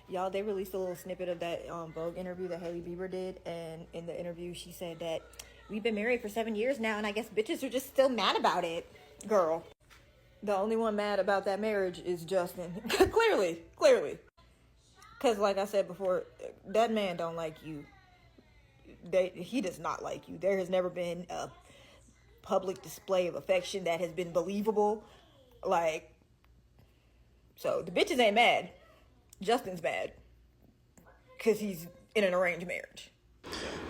Y'all, they released a little snippet of that Vogue interview that Hailey Bieber did, and in the interview, she said that we've been married for 7 years now, and I guess bitches are just still mad about it. Girl, the only one mad about that marriage is Justin. Clearly. Because, like I said before, that man don't like you. He does not like you. There has never been a public display of affection that has been believable. Like, so the bitches ain't mad. Justin's mad because he's in an arranged marriage.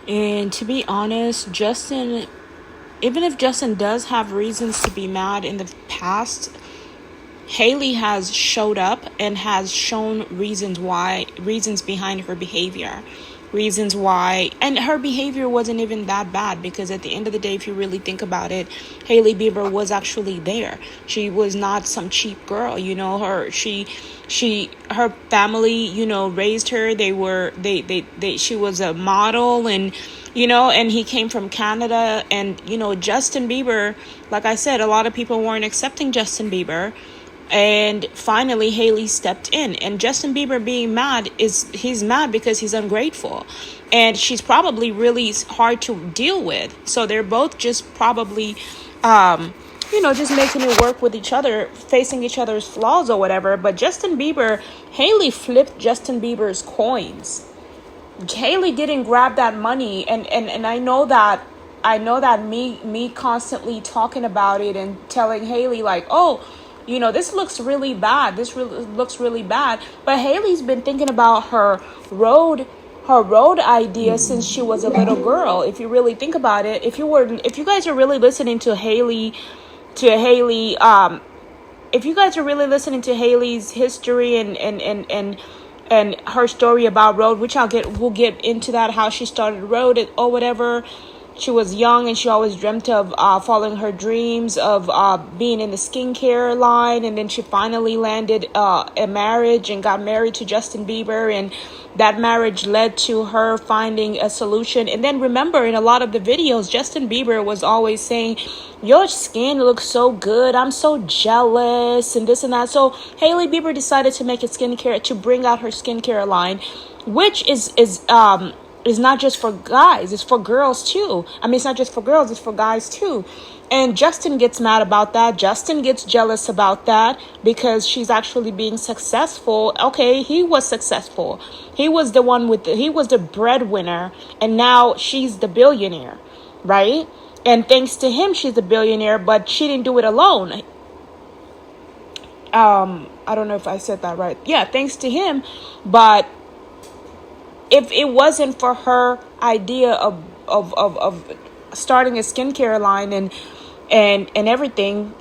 And to be honest, Justin, even if Justin does have reasons to be mad in the past, Hailey has showed up and has shown reasons behind her behavior. Reasons why, and her behavior wasn't even that bad, because at the end of the day, if you really think about it, Hailey Bieber was actually there. She was not some cheap girl, her family, raised her. She was a model, and and he came from Canada, and Justin Bieber, like I said, a lot of people weren't accepting Justin Bieber. And finally, Hailey stepped in. And Justin Bieber being mad he's mad because he's ungrateful. And she's probably really hard to deal with. So they're both just probably, just making it work with each other, facing each other's flaws or whatever. But Hailey flipped Justin Bieber's coins. Hailey didn't grab that money. And I know that me constantly talking about it and telling Hailey like, oh, this looks really bad. Looks really bad. But Hailey's been thinking about her road idea since she was a little girl. If you really think about it, if you guys are really listening to Hailey, if you guys are really listening to Hailey's history and her story about road, which we'll get into that, how she started road or whatever. She was young and she always dreamt of following her dreams of being in the skincare line. And then she finally landed a marriage and got married to Justin Bieber. And that marriage led to her finding a solution. And then remember, in a lot of the videos, Justin Bieber was always saying, your skin looks so good. I'm so jealous and this and that. So Hailey Bieber decided to bring out her skincare line, which is not just for guys, it's for girls too. I mean, it's not just for girls, it's for guys too. And Justin gets mad about that. Justin gets jealous about that because she's actually being successful. Okay, he was successful. He was the breadwinner, and now she's the billionaire, right? And thanks to him, she's a billionaire, but she didn't do it alone. I don't know if I said that right. Yeah, thanks to him, but if it wasn't for her idea of starting a skincare line and everything,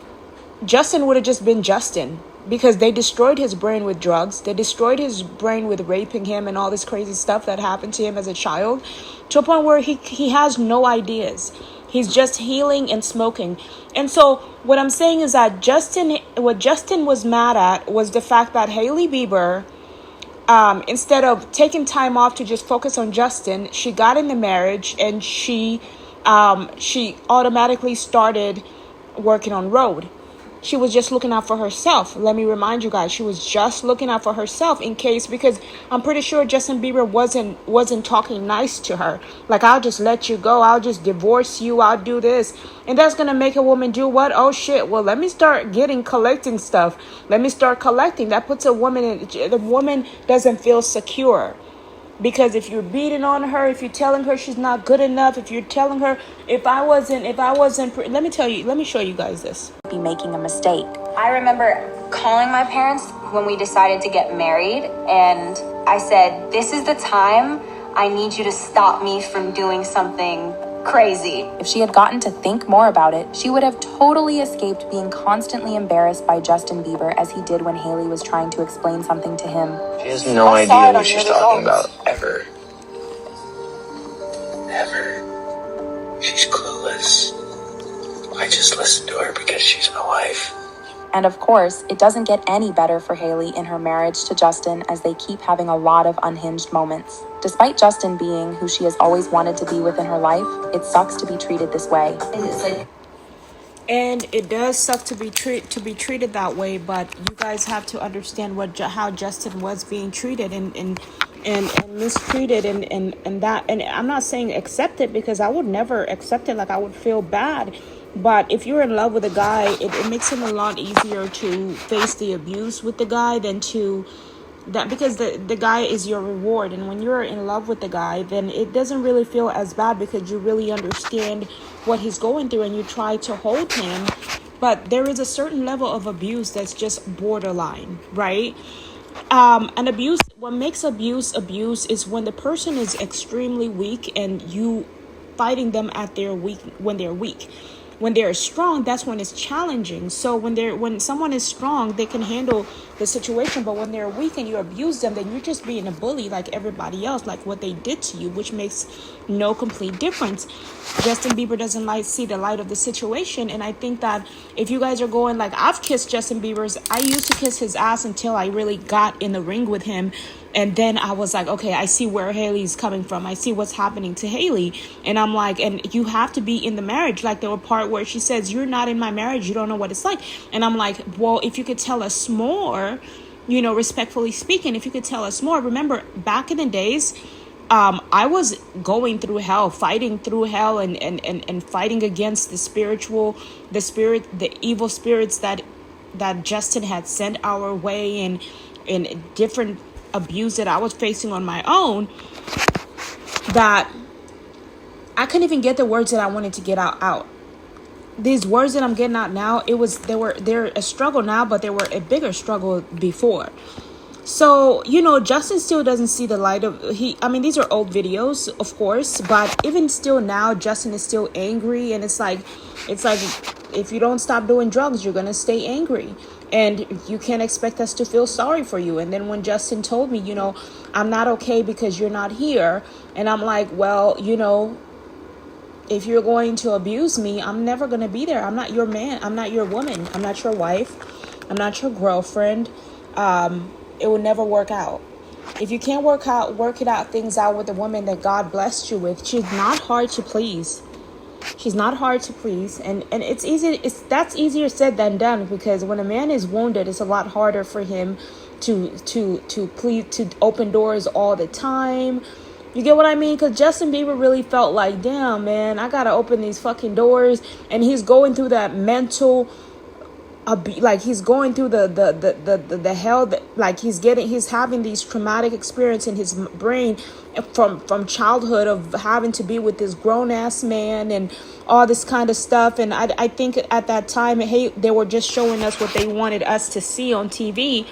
Justin would have just been Justin, because they destroyed his brain with drugs. They destroyed his brain with raping him and all this crazy stuff that happened to him as a child, to a point where he has no ideas. He's just healing and smoking. And so what I'm saying is that what Justin was mad at was the fact that Hailey Bieber, instead of taking time off to just focus on Justin, she got in the marriage and she automatically started working on road. She was just looking out for herself. Let me remind you guys, she was just looking out for herself because I'm pretty sure Justin Bieber wasn't talking nice to her. Like, I'll just let you go. I'll just divorce you. I'll do this. And that's going to make a woman do what? Oh, shit. Well, let me start collecting stuff. Let me start collecting. That puts the woman doesn't feel secure. Because if you're beating on her, if you're telling her she's not good enough, if you're telling her, let me show you guys this. Be making a mistake. I remember calling my parents when we decided to get married, and I said, this is the time. I need you to stop me from doing something crazy. If she had gotten to think more about it, she would have totally escaped being constantly embarrassed by Justin Bieber as he did when Hailey was trying to explain something to him. She has no idea what she's talking about, ever. She's clueless. I just listen to her because she's my wife. And of course, it doesn't get any better for Hailey in her marriage to Justin, as they keep having a lot of unhinged moments. Despite Justin being who she has always wanted to be within her life, it sucks to be treated this way. And it does suck to be treated that way, but you guys have to understand how Justin was being treated and mistreated and that. And I'm not saying accept it, because I would never accept it. Like, I would feel bad. But if you're in love with a guy, it makes it a lot easier to face the abuse with the guy than to that, because the guy is your reward. And when you're in love with the guy, then it doesn't really feel as bad, because you really understand what he's going through and you try to hold him. But there is a certain level of abuse that's just borderline, right? And abuse, what makes abuse is when the person is extremely weak and you fighting them at their weak, when they're weak. When they're strong, that's when it's challenging. So when someone is strong, they can handle the situation. But when they're weak and you abuse them, then you're just being a bully like everybody else, like what they did to you, which makes no complete difference. Justin Bieber doesn't see the light of the situation. And I think that if you guys are going, like, I've kissed Justin Bieber's, I used to kiss his ass until I really got in the ring with him. And then I was like, okay, I see where Hailey's coming from. I see what's happening to Hailey. And I'm like, and you have to be in the marriage. Like, there were part where she says, you're not in my marriage. You don't know what it's like. And I'm like, well, if you could tell us more, respectfully speaking, if you could tell us more. Remember, back in the days, I was going through hell, fighting through hell and fighting against the evil spirits that Justin had sent our way, and different abuse that I was facing on my own, that I couldn't even get the words that I wanted to get out. These words that I'm getting out now, they're a struggle now, but they were a bigger struggle before. So, Justin still doesn't see the light of, these are old videos, of course, but even still now, Justin is still angry. And it's like, if you don't stop doing drugs, you're going to stay angry. And you can't expect us to feel sorry for you. And then when Justin told me, I'm not okay because you're not here. And I'm like, well, if you're going to abuse me, I'm never going to be there. I'm not your man. I'm not your woman. I'm not your wife. I'm not your girlfriend. It will never work out. If you can't work things out with the woman that God blessed you with, she's not hard to please. She's not hard to please. And it's easy. That's easier said than done, because when a man is wounded, it's a lot harder for him to please, to open doors all the time. You get what I mean? Because Justin Bieber really felt like, damn, man, I got to open these fucking doors. And he's going through that mental, like, he's going through the hell that, like, he's having these traumatic experience in his brain from childhood of having to be with this grown-ass man and all this kind of stuff. And I think at that time, they were just showing us what they wanted us to see on TV,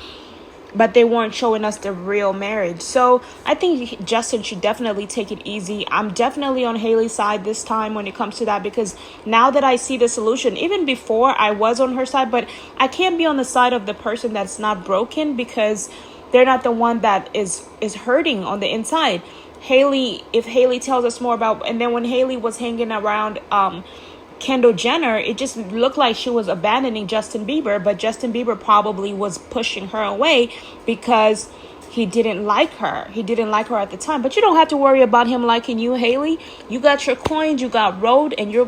but they weren't showing us the real marriage. So I think Justin should definitely take it easy. I'm definitely on Hailey's side this time when it comes to that, because now that I see the solution, even before I was on her side, but I can't be on the side of the person that's not broken, because they're not the one that is hurting on the inside. If Hailey tells us more about, and then when Hailey was hanging around Kendall Jenner, it just looked like she was abandoning Justin Bieber, but Justin Bieber probably was pushing her away because he didn't like her. He didn't like her at the time. But you don't have to worry about him liking you, Hailey. You got your coins, you got road, and you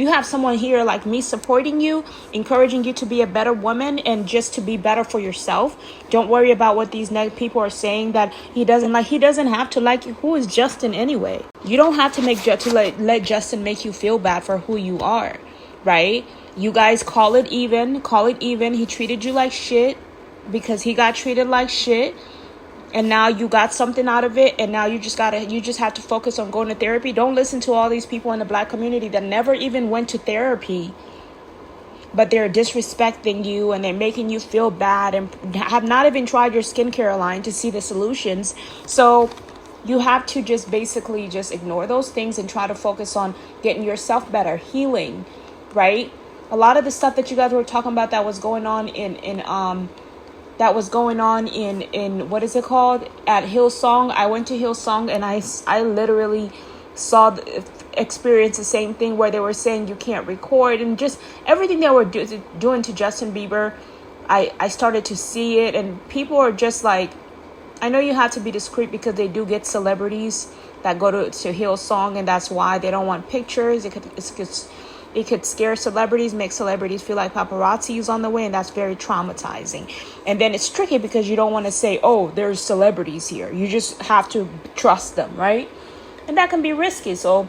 have someone here like me supporting you, encouraging you to be a better woman and just to be better for yourself. Don't worry about what these people are saying that he doesn't like. He doesn't have to like you. Who is Justin anyway? You don't have to let Justin make you feel bad for who you are, right? You guys call it even. He treated you like shit because he got treated like shit. And now you got something out of it, and now you just have to focus on going to therapy. Don't listen to all these people in the Black community that never even went to therapy, but they're disrespecting you and they're making you feel bad and have not even tried your skincare line to see the solutions. So you have to just basically just ignore those things and try to focus on getting yourself better, healing, right? A lot of the stuff that you guys were talking about that was going on in what is it called, at Hillsong. I went to Hillsong and I literally experienced the same thing where they were saying you can't record, and just everything they were doing to Justin Bieber. I started to see it, and people are just like, I know you have to be discreet because they do get celebrities that go to Hillsong, and that's why they don't want pictures. It could scare celebrities, make celebrities feel like paparazzi is on the way, and that's very traumatizing. And then it's tricky because you don't want to say, oh, there's celebrities here. You just have to trust them, right? And that can be risky. So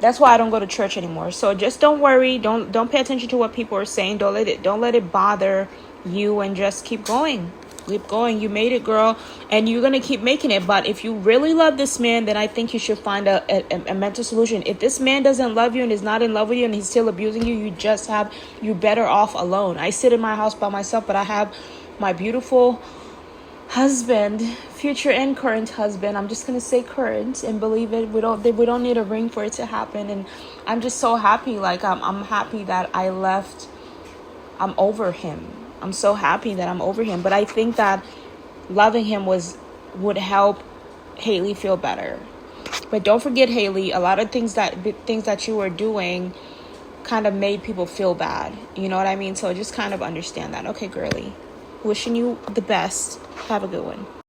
that's why I don't go to church anymore. So just don't worry. Don't pay attention to what people are saying. Don't let it bother you, and just keep going. Keep going. You made it, girl, and you're gonna keep making it. But if you really love this man, then I think you should find a mental solution. If this man doesn't love you and is not in love with you and he's still abusing you, you're better off alone. I sit in my house by myself, but I have my beautiful husband, future and current husband. I'm just gonna say current and believe it. We don't need a ring for it to happen. And I'm just so happy. Like I'm happy that I left. I'm over him. I'm so happy that I'm over him. But I think that loving him would help Hailey feel better. But don't forget, Hailey, a lot of things that you were doing kind of made people feel bad. You know what I mean? So just kind of understand that. Okay, girly. Wishing you the best. Have a good one.